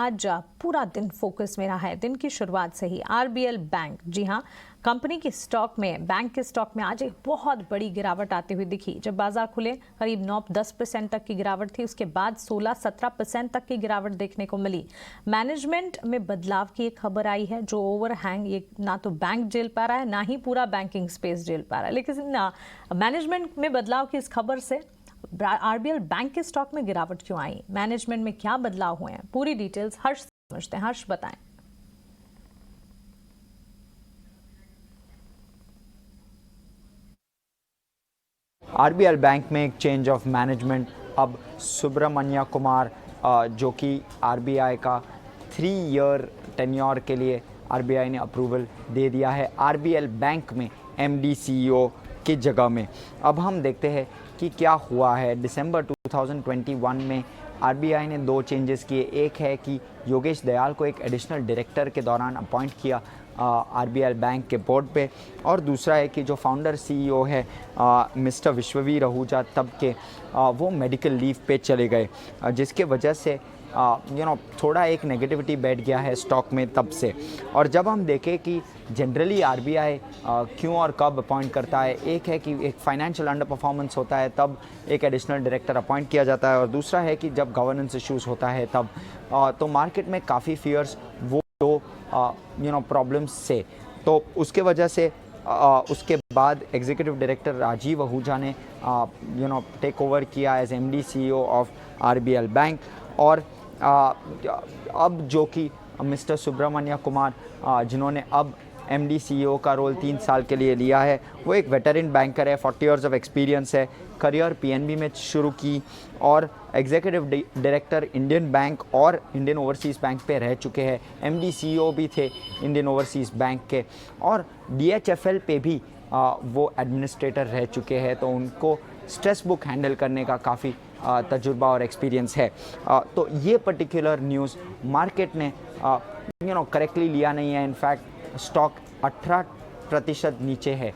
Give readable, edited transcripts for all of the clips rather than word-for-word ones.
आज पूरा दिन फोकस में रहा है। दिन की शुरुआत से ही आरबीएल बैंक, जी हाँ, कंपनी के स्टॉक में, बैंक के स्टॉक में आज एक बहुत बड़ी गिरावट आती हुई दिखी। जब बाजार खुले करीब 9-10% तक की गिरावट थी, उसके बाद 16-17% तक की गिरावट देखने को मिली। मैनेजमेंट में बदलाव की एक खबर आई है, जो ओवरहैंग ये ना तो बैंक झेल पा रहा है, ना ही पूरा बैंकिंग स्पेस झेल पा रहा है। लेकिन मैनेजमेंट में बदलाव की इस खबर से आरबीएल बैंक के स्टॉक में गिरावट क्यों आई, मैनेजमेंट में क्या बदलाव हुए हैं, पूरी डिटेल्स हर्ष समझते हैं। हर्ष बताएं। आरबीएल बैंक में एक चेंज ऑफ मैनेजमेंट। अब सुब्रमण्य कुमार, जो कि आरबीआई का 3 ईयर टेन्योर के लिए आरबीआई ने अप्रूवल दे दिया है आरबीएल बैंक में एमडी सीईओ की जगह में। अब हम देखते हैं कि क्या हुआ है। दिसंबर 2021 में आरबीआई ने 2 चेंजेस किए। एक है कि योगेश दयाल को एक एडिशनल डायरेक्टर के दौरान अपॉइंट किया आरबीएल बैंक के बोर्ड पे, और दूसरा है कि जो फाउंडर सीईओ है मिस्टर विश्ववीर आहूजा तब के, वो मेडिकल लीव पे चले गए, जिसके वजह से थोड़ा एक नेगेटिविटी बैठ गया है स्टॉक में तब से। और जब हम देखें कि जनरली आरबीआई क्यों और कब अपॉइंट करता है, एक है कि एक फाइनेंशियल अंडर परफॉर्मेंस होता है तब एक एडिशनल डायरेक्टर अपॉइंट किया जाता है, और दूसरा है कि जब गवर्नेंस इश्यूज़ होता है तब। तो मार्केट में काफ़ी फियर्स वो दो प्रॉब्लम्स से, तो उसके वजह से उसके बाद एग्जीक्यूटिव डायरेक्टर राजीव आहूजा ने टेक ओवर किया as MD CEO of RBL Bank. और अब जो कि मिस्टर सुब्रमण्य कुमार, जिन्होंने अब एमडी सीईओ का रोल 3 साल के लिए लिया है, वो एक वेटरन बैंकर है, 40 इयर्स ऑफ एक्सपीरियंस है, करियर पीएनबी में शुरू की, और एग्जीक्यूटिव डायरेक्टर इंडियन बैंक और इंडियन ओवरसीज़ बैंक पे रह चुके हैं। एमडी सीईओ भी थे इंडियन ओवरसीज़ बैंक के, और डीएचएफएल पे भी वो एडमिनिस्ट्रेटर रह चुके हैं, तो उनको स्ट्रेस बुक हैंडल करने का काफ़ी तजुर्बा और एक्सपीरियंस है। तो ये पर्टिकुलर न्यूज़ मार्केट ने करेक्टली लिया नहीं है। इनफैक्ट स्टॉक 18% नीचे है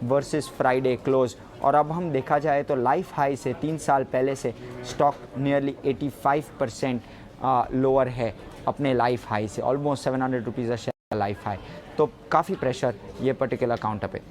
वर्सेस फ्राइडे क्लोज, और अब हम देखा जाए तो लाइफ हाई से 3 साल पहले से स्टॉक नियरली 85% लोअर है अपने लाइफ हाई से, almost 700 rupees a share life high. तो काफ़ी प्रेशर ये पर्टिकुलर काउंटर पे।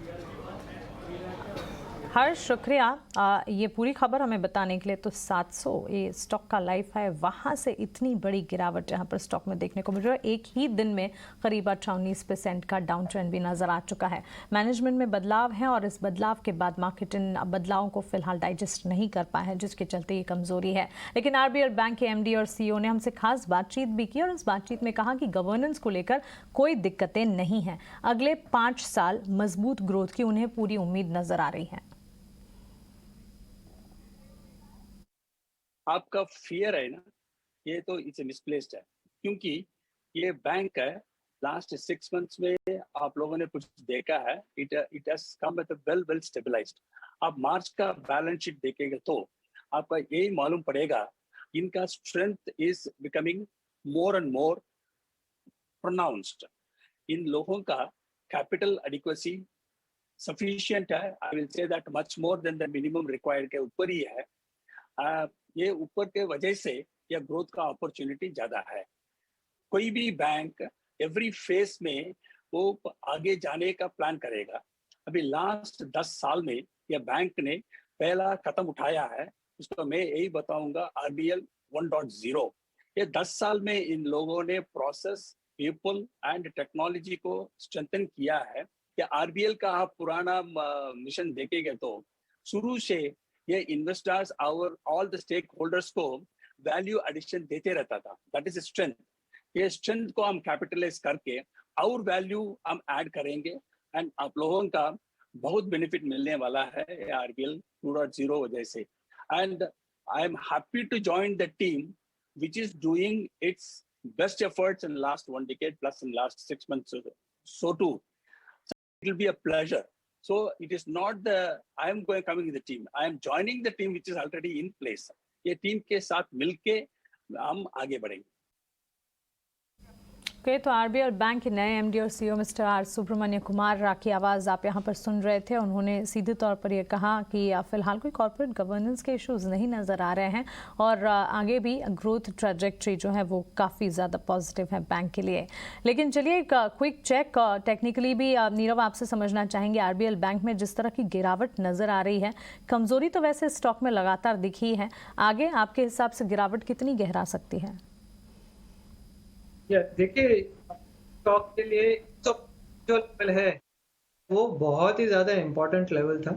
हर्ष, शुक्रिया ये पूरी खबर हमें बताने के लिए। तो 700 ये स्टॉक का लाइफ है, वहाँ से इतनी बड़ी गिरावट यहाँ पर स्टॉक में देखने को मिल रहा है। एक ही दिन में करीब 18-19% का डाउन ट्रेंड भी नजर आ चुका है। मैनेजमेंट में बदलाव है, और इस बदलाव के बाद मार्केट इन बदलावों को फिलहाल डाइजेस्ट नहीं कर पाया है, जिसके चलते ये कमजोरी है। लेकिन आरबीएल बैंक के एमडी और सीईओ ने हमसे खास बातचीत भी की, और इस बातचीत में कहा कि गवर्नेंस को लेकर कोई दिक्कतें नहीं हैं। अगले 5 साल मजबूत ग्रोथ की उन्हें पूरी उम्मीद नजर आ रही है। आपका फियर है ना, ये तो इट्स मिसप्लेस्ड है, क्योंकि ये बैंक है। लास्ट 6 मंथ्स में आप लोगों ने कुछ देखा है, it has come with well stabilised. आप मार्च का बैलेंस शीट देखेंगे तो आपका यही मालूम पड़ेगा, इनका strength is becoming more and more pronounced. इन लोगों का कैपिटल एडिक्वेसी सफिशिएंट है, I will say that much more than the minimum required के ऊपर ही है। ये ऊपर के वजह से यह ग्रोथ का अपॉर्चुनिटी ज्यादा है। कोई भी बैंक एवरी फेज में वो आगे जाने का प्लान करेगा। अभी लास्ट 10 साल में यह बैंक ने पहला कदम उठाया है, उसको मैं यही बताऊंगा, आरबीएल 1.0। ये 10 साल में इन लोगों ने प्रोसेस, पीपल एंड टेक्नोलॉजी को स्ट्रेंथन किया है। कि आरबीएल का आप पुराना मिशन देखेंगे तो शुरू से ये इन्वेस्टर्स और ऑल द स्टेक होल्डर्स को वैल्यू एडिशन देते रहता था। That is strength. ये स्ट्रेंथ को हम कैपिटलाइज करके और वैल्यू हम ऐड करेंगे, एंड आप लोगों का बहुत बेनिफिट मिलने वाला है आरबीएल 2.0 वजह से। And I am happy to join the team which is doing its best efforts in last 1 decade plus in last 6 months. So too, it will be a pleasure. So it is not the I am coming in the team. I am joining the team which is already in place. ये team के साथ मिलके हम आगे बढ़ेंगे। Okay, तो RBL bank के नए एमडी और CEO Mr R Subramanya Kumar की आवाज़ आप यहाँ पर सुन रहे थे। उन्होंने सीधे तौर पर यह कहा कि फिलहाल कोई कॉर्पोरेट गवर्नेंस के इश्यूज नहीं नज़र आ रहे हैं और आगे भी ग्रोथ ट्रैजेक्टरी जो है वो काफ़ी ज़्यादा पॉजिटिव है बैंक के लिए। लेकिन चलिए एक क्विक चेक टेक्निकली भी नीरव आपसे समझना चाहेंगे, आरबीएल बैंक में जिस तरह की गिरावट नज़र आ रही है, कमज़ोरी तो वैसे स्टॉक में लगातार दिखी है, आगे आपके हिसाब से गिरावट कितनी गहरा सकती है? देखिए, स्टॉक के लिए तो जो लेवल है वो बहुत ही ज़्यादा इम्पोर्टेंट लेवल था,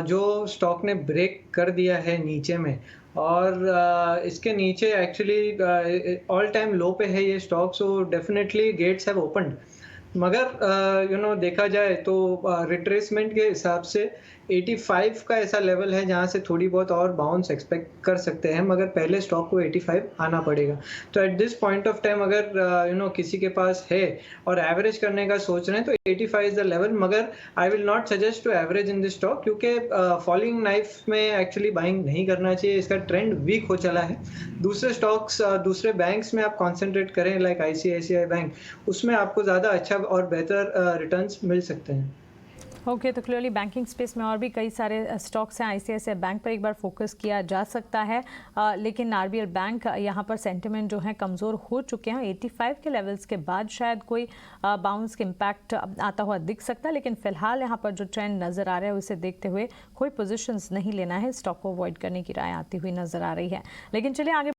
जो स्टॉक ने ब्रेक कर दिया है नीचे में। और इसके नीचे एक्चुअली ऑल टाइम लो पे है ये stock, so definitely gates have opened. मगर देखा जाए तो रिट्रेसमेंट के हिसाब से 85 का ऐसा लेवल है जहाँ से थोड़ी बहुत और बाउंस एक्सपेक्ट कर सकते हैं, मगर पहले स्टॉक को 85 आना पड़ेगा। तो at this point of time अगर किसी के पास है और एवरेज करने का सोच रहे हैं तो 85 इज द लेवल, मगर I will not suggest to average in this stock, क्योंकि फॉलिंग नाइफ में एक्चुअली बाइंग नहीं करना चाहिए, इसका ट्रेंड वीक हो चला है। दूसरे स्टॉक्स दूसरे बैंक्स में आप कॉन्सेंट्रेट करें लाइक आईसीआईसीआई बैंक, उसमें आपको ज़्यादा अच्छा और बेहतर रिटर्न्स मिल सकते हैं। ओके, तो क्लियरली बैंकिंग स्पेस में और भी कई सारे स्टॉक्स हैं, आईसीआईसीआई बैंक पर एक बार फोकस किया जा सकता है, लेकिन आरबीएल बैंक यहाँ पर सेंटिमेंट जो है कमज़ोर हो चुके हैं। 85 के लेवल्स के बाद शायद कोई बाउंस के इम्पैक्ट आता हुआ दिख सकता है, लेकिन फिलहाल यहाँ पर जो ट्रेंड नज़र आ रहा है उसे देखते हुए कोई पोजिशंस नहीं लेना है, स्टॉक को अवॉइड करने की राय आती हुई नज़र आ रही है। लेकिन चलिए आगे